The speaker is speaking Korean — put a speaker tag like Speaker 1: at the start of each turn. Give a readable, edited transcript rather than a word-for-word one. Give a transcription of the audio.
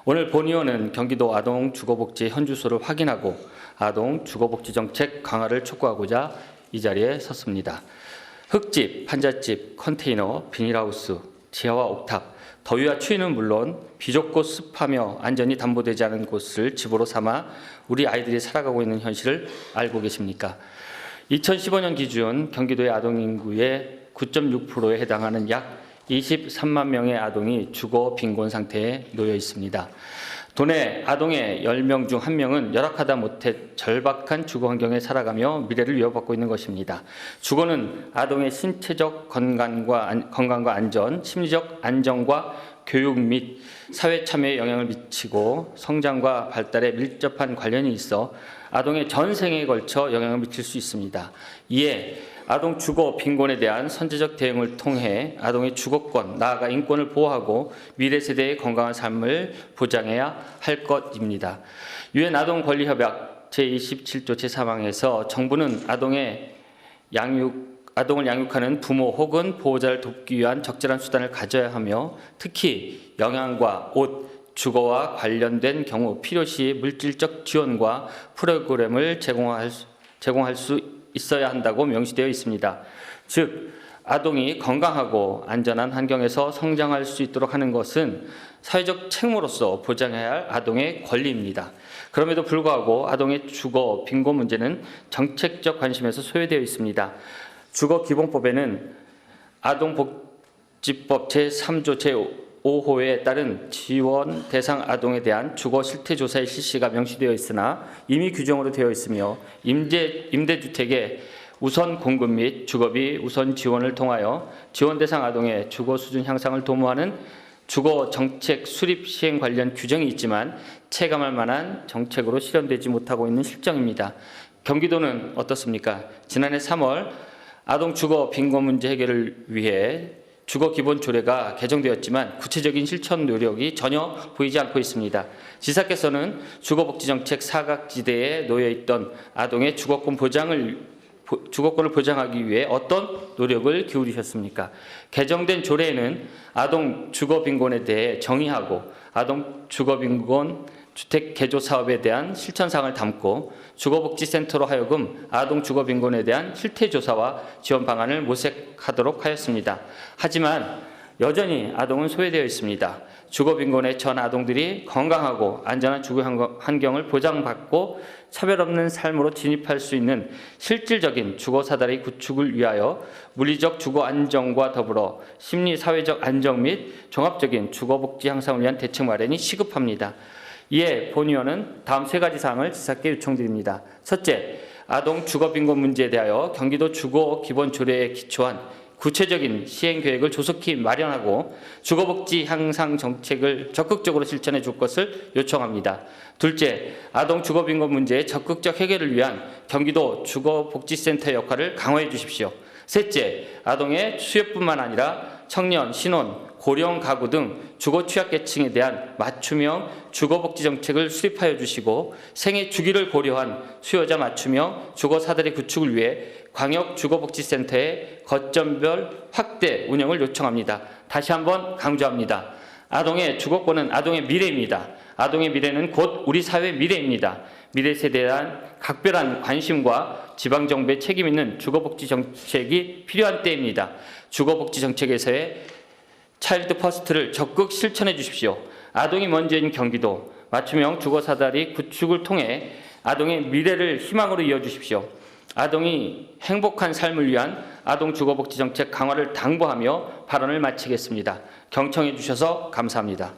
Speaker 1: 오늘 본의원은 경기도 아동주거복지 현주소를 확인하고 아동주거복지정책 강화를 촉구하고자 이 자리에 섰습니다. 흙집, 판잣집, 컨테이너, 비닐하우스, 지하와 옥탑, 더위와 추위는 물론 비좁고 습하며 안전이 담보되지 않은 곳을 집으로 삼아 우리 아이들이 살아가고 있는 현실을 알고 계십니까? 2015년 기준 경기도의 아동인구의 9.6%에 해당하는 약 23만 명의 아동이 주거 빈곤 상태에 놓여 있습니다. 도내 아동의 10명 중 1명은 열악하다 못해 절박한 주거 환경에 살아가며 미래를 위협받고 있는 것입니다. 주거는 아동의 신체적 건강과 안전, 심리적 안정과 교육 및 사회 참여에 영향을 미치고 성장과 발달에 밀접한 관련이 있어 아동의 전생에 걸쳐 영향을 미칠 수 있습니다. 이에 아동 주거 빈곤에 대한 선제적 대응을 통해 아동의 주거권, 나아가 인권을 보호하고 미래 세대의 건강한 삶을 보장해야 할 것입니다. 유엔 아동권리협약 제27조 제3항에서 정부는 아동을 양육하는 부모 혹은 보호자를 돕기 위한 적절한 수단을 가져야 하며 특히 영양과 옷, 주거와 관련된 경우 필요시 물질적 지원과 프로그램을 제공할 수 있어야 한다고 명시되어 있습니다. 즉, 아동이 건강하고 안전한 환경에서 성장할 수 있도록 하는 것은 사회적 책무로서 보장해야 할 아동의 권리입니다. 그럼에도 불구하고 아동의 주거 빈곤 문제는 정책적 관심에서 소외되어 있습니다. 주거기본법에는 아동복지법 제3조 제5호에 따른 지원 대상 아동에 대한 주거 실태 조사의 실시가 명시되어 있으나 임의 규정으로 되어 있으며 임대주택의 우선 공급 및 주거비 우선 지원을 통하여 지원 대상 아동의 주거 수준 향상을 도모하는 주거 정책 수립 시행 관련 규정이 있지만 체감할 만한 정책으로 실현되지 못하고 있는 실정입니다. 경기도는 어떻습니까? 지난해 3월 아동 주거 빈곤 문제 해결을 위해 주거 기본 조례가 개정되었지만 구체적인 실천 노력이 전혀 보이지 않고 있습니다. 지사께서는 주거복지정책 사각지대에 놓여 있던 아동의 주거권을 보장하기 위해 어떤 노력을 기울이셨습니까? 개정된 조례에는 아동 주거 빈곤에 대해 정의하고 아동 주거 빈곤 주택 개조 사업에 대한 실천사항을 담고 주거복지센터로 하여금 아동 주거 빈곤에 대한 실태조사와 지원 방안을 모색하도록 하였습니다. 하지만 여전히 아동은 소외되어 있습니다. 주거 빈곤에 처한 아동들이 건강하고 안전한 주거 환경을 보장받고 차별 없는 삶으로 진입할 수 있는 실질적인 주거 사다리 구축을 위하여 물리적 주거 안정과 더불어 심리 사회적 안정 및 종합적인 주거 복지 향상을 위한 대책 마련이 시급합니다. 이에 본의원은 다음 3가지 사항을 지사께 요청드립니다. 첫째, 아동 주거 빈곤 문제에 대하여 경기도 주거 기본 조례에 기초한 구체적인 시행 계획을 조속히 마련하고 주거복지 향상 정책을 적극적으로 실천해 줄 것을 요청합니다. 둘째, 아동 주거 빈곤 문제의 적극적 해결을 위한 경기도 주거복지센터의 역할을 강화해 주십시오. 셋째, 아동의 수요뿐만 아니라 청년, 신혼, 고령 가구 등 주거 취약계층에 대한 맞춤형 주거복지 정책을 수립하여 주시고 생애 주기를 고려한 수요자 맞춤형 주거 사다리 구축을 위해 광역 주거복지센터의 거점별 확대 운영을 요청합니다. 다시 한번 강조합니다. 아동의 주거권은 아동의 미래입니다. 아동의 미래는 곧 우리 사회의 미래입니다. 미래 세대에 대한 각별한 관심과 지방정부의 책임 있는 주거복지 정책이 필요한 때입니다. 주거복지 정책에서의 차일드 퍼스트를 적극 실천해 주십시오. 아동이 먼저인 경기도 맞춤형 주거사다리 구축을 통해 아동의 미래를 희망으로 이어주십시오. 아동이 행복한 삶을 위한 아동 주거복지 정책 강화를 당부하며 발언을 마치겠습니다. 경청해 주셔서 감사합니다.